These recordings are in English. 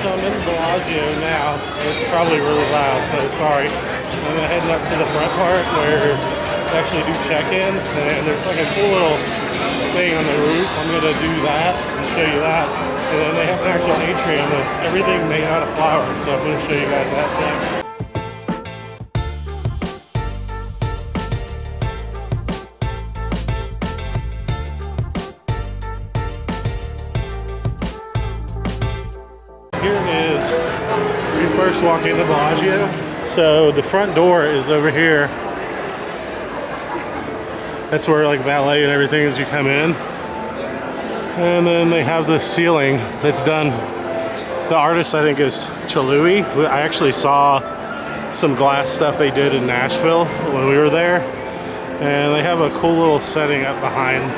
so I'm in Bellagio now. It's probably really loud, so sorry. I'm heading up to the front part where they actually do check-in, and there's like a cool little thing on the roof. I'm gonna do that and show you that. And then they have an actual atrium with everything made out of flowers, so I'm gonna show you guys that next. Here it is. We first walk into Bellagio. So the front door is over here. That's where like valet and everything is you come in. And then they have the ceiling that's done. The artist I think is Chalui. I actually saw some glass stuff they did in Nashville when we were there. And they have a cool little setting up behind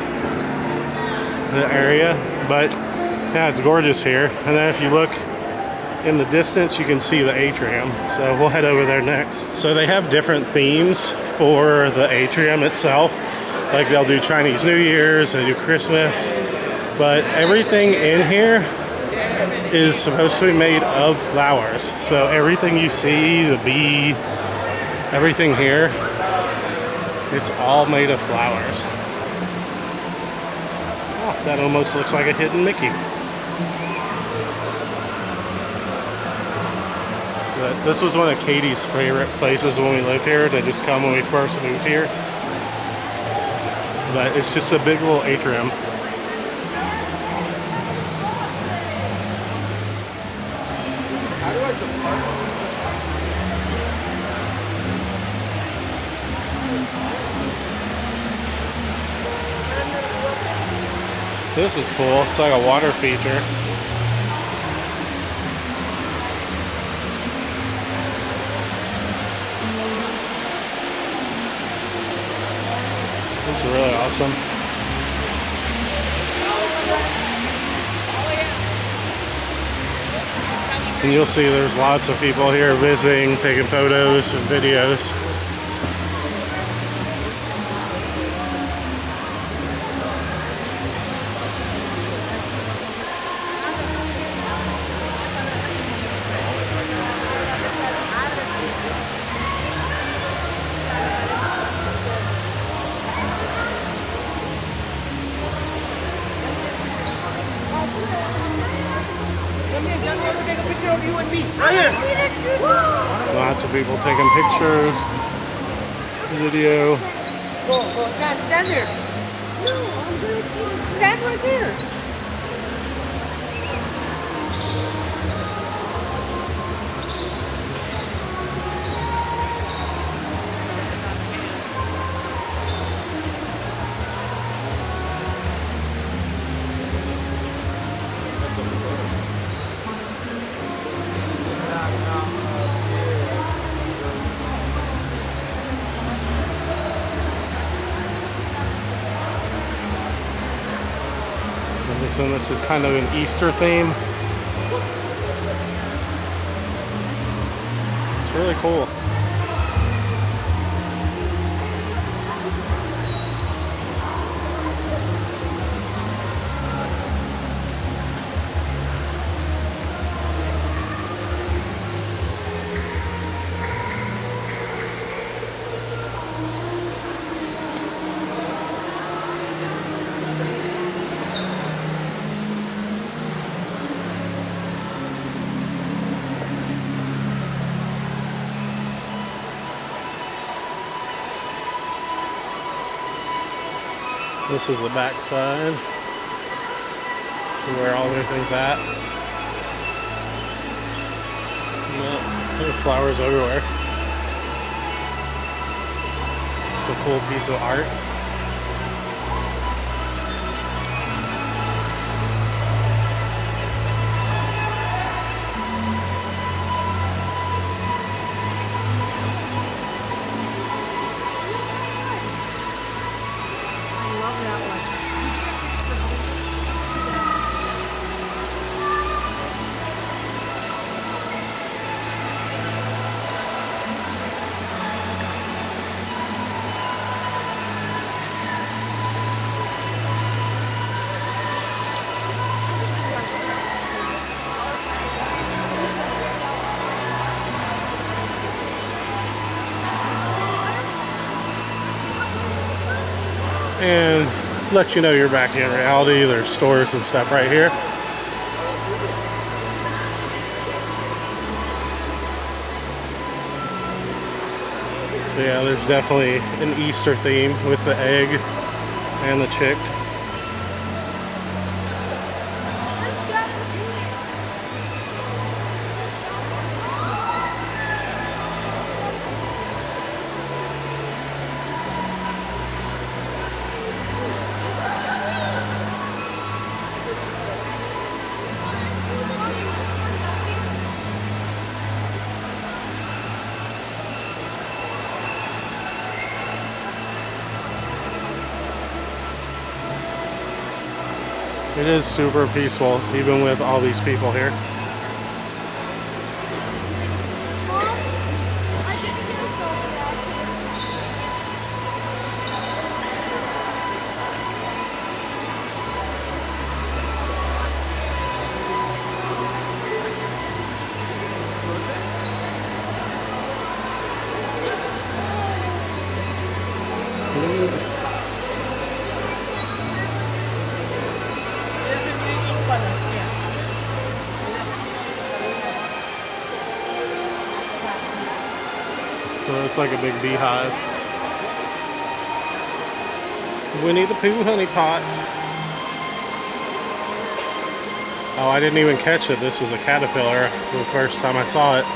the area. But yeah, it's gorgeous here. And then if you look in the distance, you can see the atrium, so we'll head over there next. So they have different themes for the atrium itself. Like they'll do Chinese New Year's, they do Christmas, but everything in here is supposed to be made of flowers. So everything you see, the bee, everything here, it's all made of flowers. Oh, that almost looks like a hidden Mickey. But this was one of Katie's favorite places when we lived here to just come when we first moved here. But it's just a big little atrium. This is cool. It's like a water feature. It's really awesome. And you'll see there's lots of people here visiting, taking photos and videos. Lots of people taking pictures, video. Go, stand there. No, I'm good. Stand right there. And this is kind of an Easter theme. It's really cool. This is the back side where all everything's at. There are flowers everywhere. It's a cool piece of art. and let you know you're back in reality. There's stores and stuff right here. But yeah, there's definitely an Easter theme with the egg and the chick. It is super peaceful, even with all these people here. So it's like a big beehive. Winnie the Pooh honey pot. Oh, I didn't even catch it. This was a caterpillar the first time I saw it.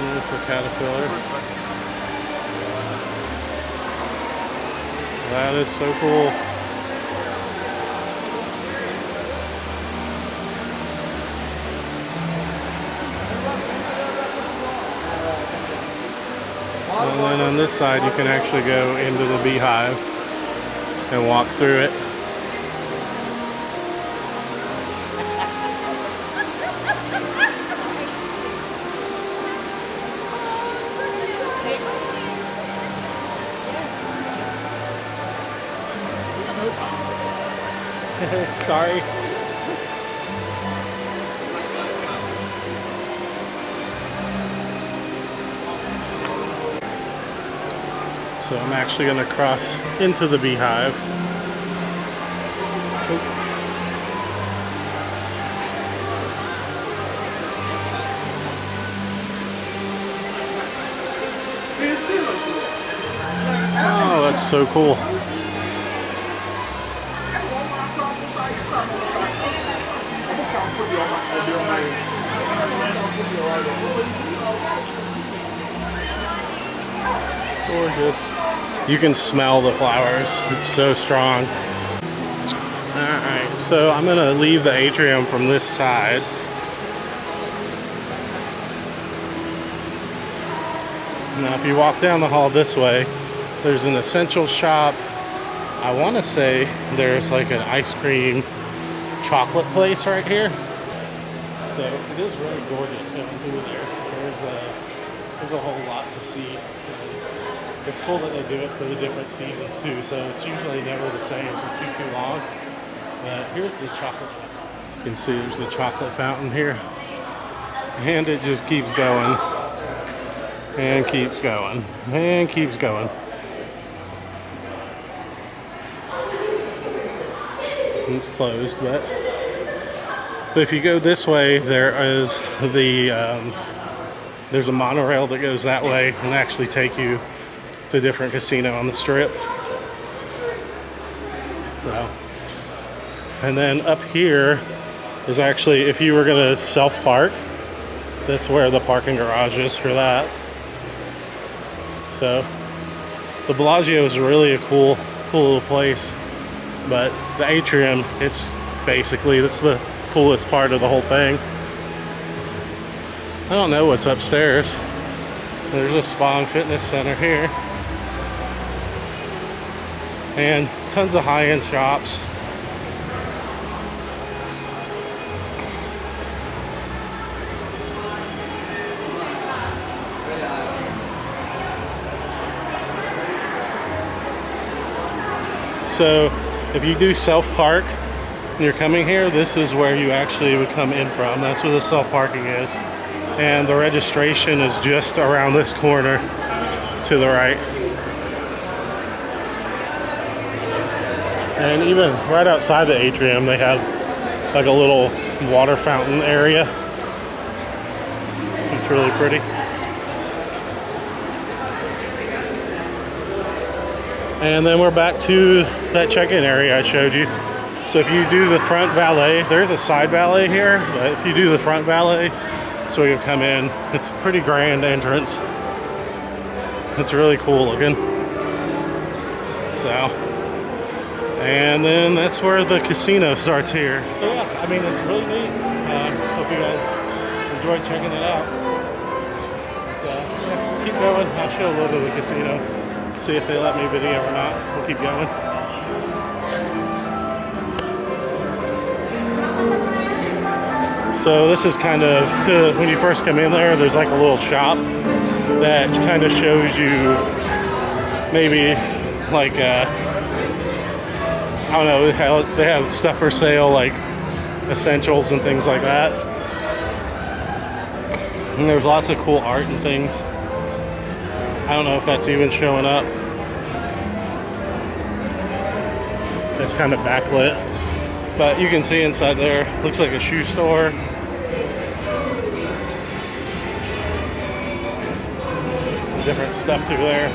There's a caterpillar. That is so cool. And then on this side you can actually go into the beehive and walk through it. Sorry. So I'm actually going to cross into the beehive. Oh, that's so cool. Gorgeous. You can smell the flowers. It's so strong. Alright, so I'm gonna leave the atrium from this side. Now if you walk down the hall this way, there's an essential shop. I want to say there's like an ice cream chocolate place right here. So it is really gorgeous going through there. There's a whole lot to see. It's cool that they do it for the different seasons too, so it's usually never the same for too long. But here's the chocolate fountain. You can see there's the chocolate fountain here. And it just keeps going. And keeps going. And keeps going. It's closed, but if you go this way, there is there's a monorail that goes that way and actually take you to a different casino on the strip. So, and then up here is actually, if you were gonna self-park, that's where the parking garage is for that. So the Bellagio is really a cool little place. But the atrium, that's the coolest part of the whole thing. I don't know what's upstairs. There's a spa and fitness center here. And tons of high-end shops. So if you do self-park and you're coming here, this is where you actually would come in from. That's where the self-parking is. And the registration is just around this corner to the right. And even right outside the atrium, they have like a little water fountain area. It's really pretty. And then we're back to that check-in area I showed you. So if you do the front valet, there's a side valet here, but if you do the front valet, so you come in, it's a pretty grand entrance. It's really cool looking. So, and then that's where the casino starts here. So yeah, I mean, it's really neat. Hope you guys enjoyed checking it out. Yeah, keep going. I'll show a little bit of the casino. See if they let me video or not. We'll keep going. So this is kind of, when you first come in there, there's like a little shop that kind of shows you maybe like, I don't know, they have stuff for sale like essentials and things like that. And there's lots of cool art and things. I don't know if that's even showing up. It's kind of backlit. But you can see inside there, looks like a shoe store. Different stuff through there.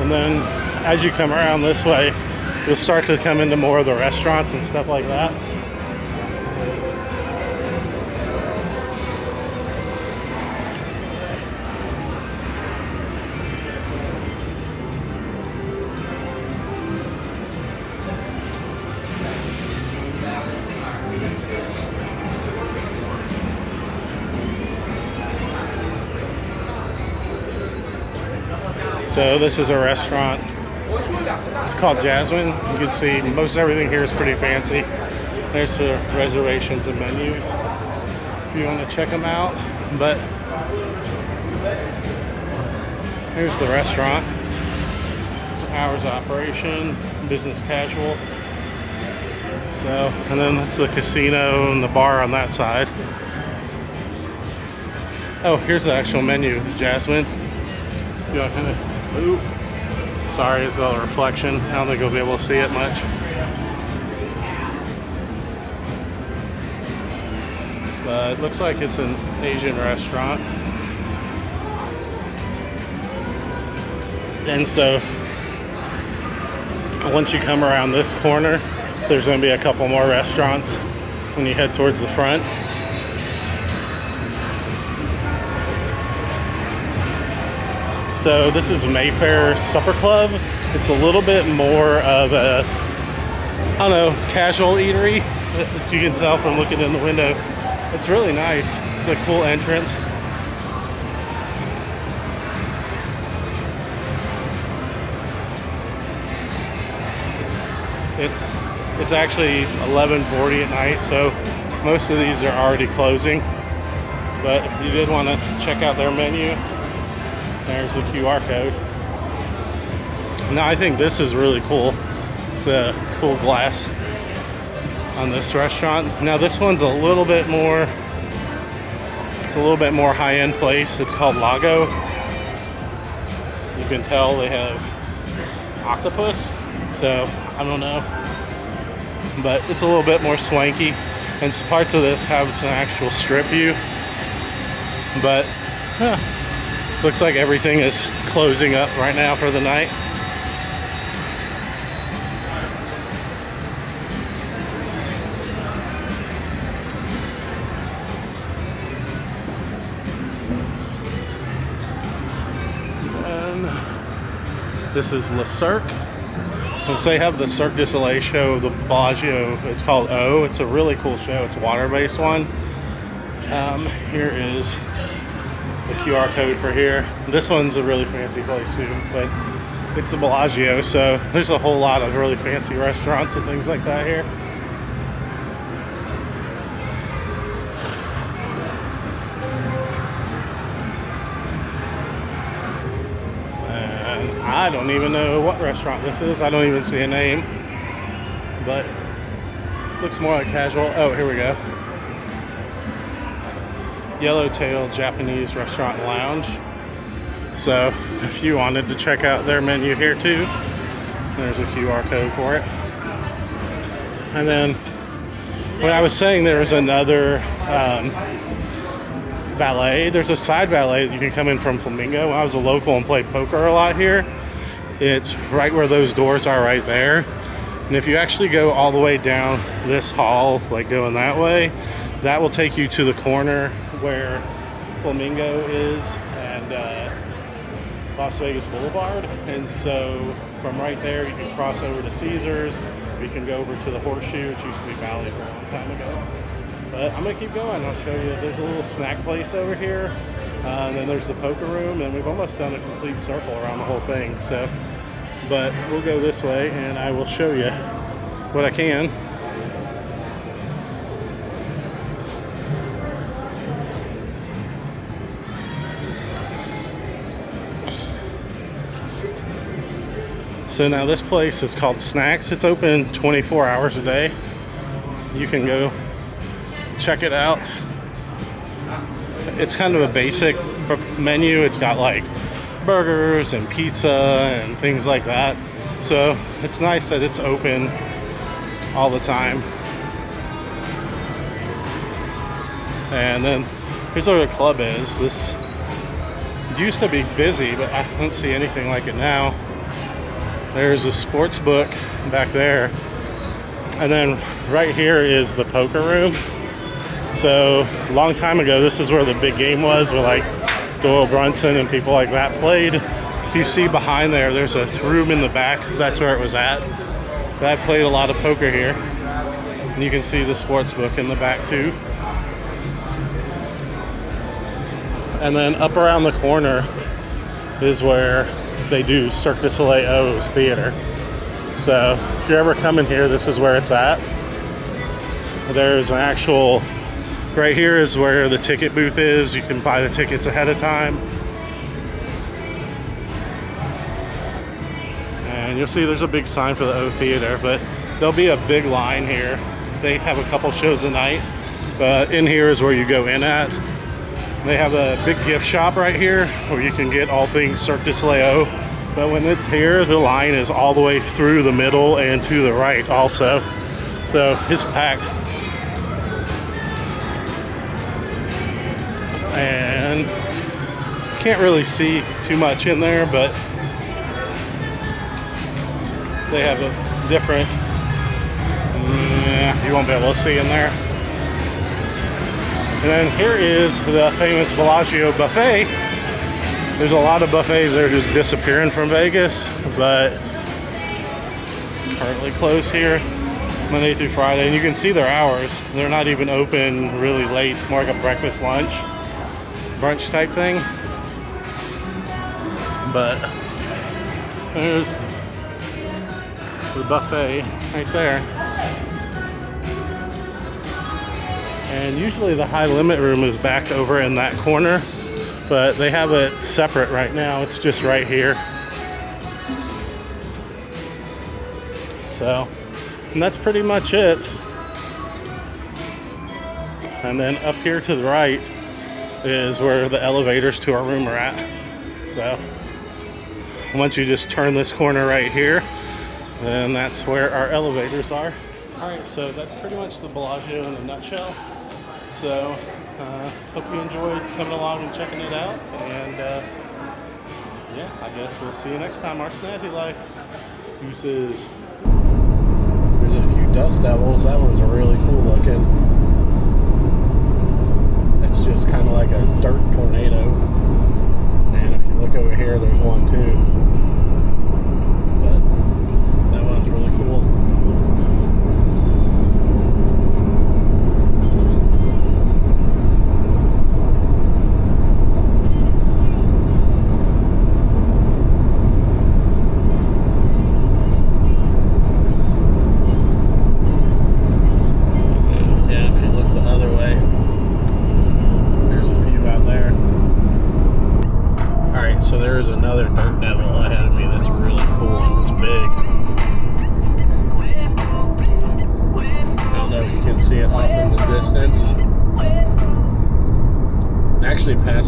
And then as you come around this way, you'll start to come into more of the restaurants and stuff like that. So this is a restaurant. It's called Jasmine. You can see most everything here is pretty fancy. There's the reservations and menus if you want to check them out. But here's the restaurant. Hours of operation, business casual. So, and then that's the casino and the bar on that side. Oh, here's the actual menu, Jasmine. You want to ooh, sorry, it's all a reflection. I don't think you'll be able to see it much. But it looks like it's an Asian restaurant. And so, once you come around this corner, there's going to be a couple more restaurants when you head towards the front. So this is Mayfair Supper Club. It's a little bit more of a, I don't know, casual eatery. You can tell from looking in the window. It's really nice. It's a cool entrance. It's actually 11:40 at night, so most of these are already closing. But if you did want to check out their menu, there's a QR code. Now I think this is really cool. It's the cool glass on this restaurant. Now this one's a little bit more, it's a little bit more high-end place. It's called Lago. You can tell they have octopus, so I don't know. But it's a little bit more swanky. And some parts of this have some actual strip view. But looks like everything is closing up right now for the night. And this is Le Cirque. Since they have the Cirque du Soleil show, the Bellagio, it's called O. It's a really cool show. It's a water-based one. Here is the QR code for here. This one's a really fancy place too, but it's the Bellagio, so there's a whole lot of really fancy restaurants and things like that here. And I don't even know what restaurant this is. I don't even see a name, but looks more like casual. Oh, here we go. Yellowtail Japanese Restaurant and Lounge. So if you wanted to check out their menu here too, there's a QR code for it. And then when I was saying there was another valet, there's a side valet that you can come in from Flamingo. When I was a local and played poker a lot here, it's right where those doors are right there. And if you actually go all the way down this hall, like going that way, that will take you to the corner where Flamingo is and Las Vegas Boulevard. And so from right there, you can cross over to Caesars. You can go over to the Horseshoe, which used to be Bally's a long time ago. But I'm gonna keep going. I'll show you. There's a little snack place over here. And then there's the poker room, and we've almost done a complete circle around the whole thing. So, but we'll go this way, and I will show you what I can. So now this place is called Snacks. It's open 24 hours a day. You can go check it out. It's kind of a basic menu. It's got like burgers and pizza and things like that. So it's nice that it's open all the time. And then here's where the club is. This used to be busy, but I don't see anything like it now. There's a sports book back there. And then right here is the poker room. So a long time ago, this is where the big game was, where like Doyle Brunson and people like that played. If you see behind there, there's a room in the back. That's where it was at. But I played a lot of poker here. And you can see the sports book in the back too. And then up around the corner is where they do Cirque du Soleil's theater. So if you're ever coming here, this is where it's at. There's an actual, right here is where the ticket booth is. You can buy the tickets ahead of time. And you'll see there's a big sign for the O Theater, but there'll be a big line here. They have a couple shows a night, but in here is where you go in at. They have a big gift shop right here where you can get all things Cirque du Soleil. But when it's here, the line is all the way through the middle and to the right also. So it's packed. And can't really see too much in there, but they have a different, you won't be able to see in there. And then here is the famous Bellagio buffet. There's a lot of buffets that are just disappearing from Vegas, but currently closed here Monday through Friday. And you can see their hours. They're not even open really late. It's more like a breakfast lunch, brunch type thing. But there's the buffet right there. And usually the high limit room is back over in that corner, but they have it separate right now. It's just right here. So, and that's pretty much it. And then up here to the right is where the elevators to our room are at. So once you just turn this corner right here, then that's where our elevators are. All right, so that's pretty much the Bellagio in a nutshell. So hope you enjoyed coming along and checking it out. And yeah, I guess we'll see you next time. Our Snazzy Life. Deuces. There's a few dust devils. That one's really cool looking. It's just kind of like a dirt tornado. And if you look over here, there's one too. But that one's really cool.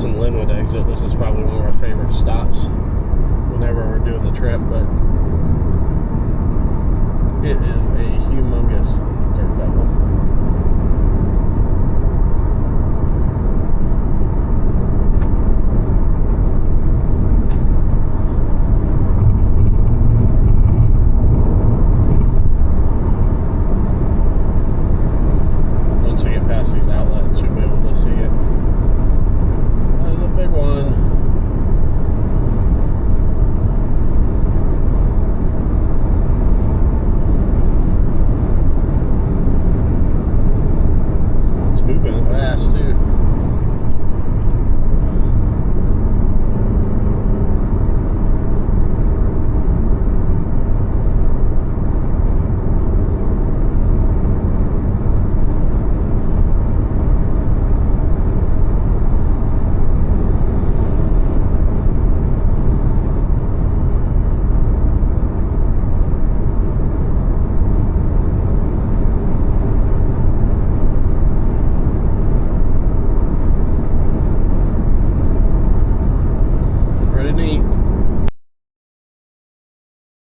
this and Linwood exit. This is probably one of our favorite stops whenever we're doing the trip, but it is a humongous dirt devil.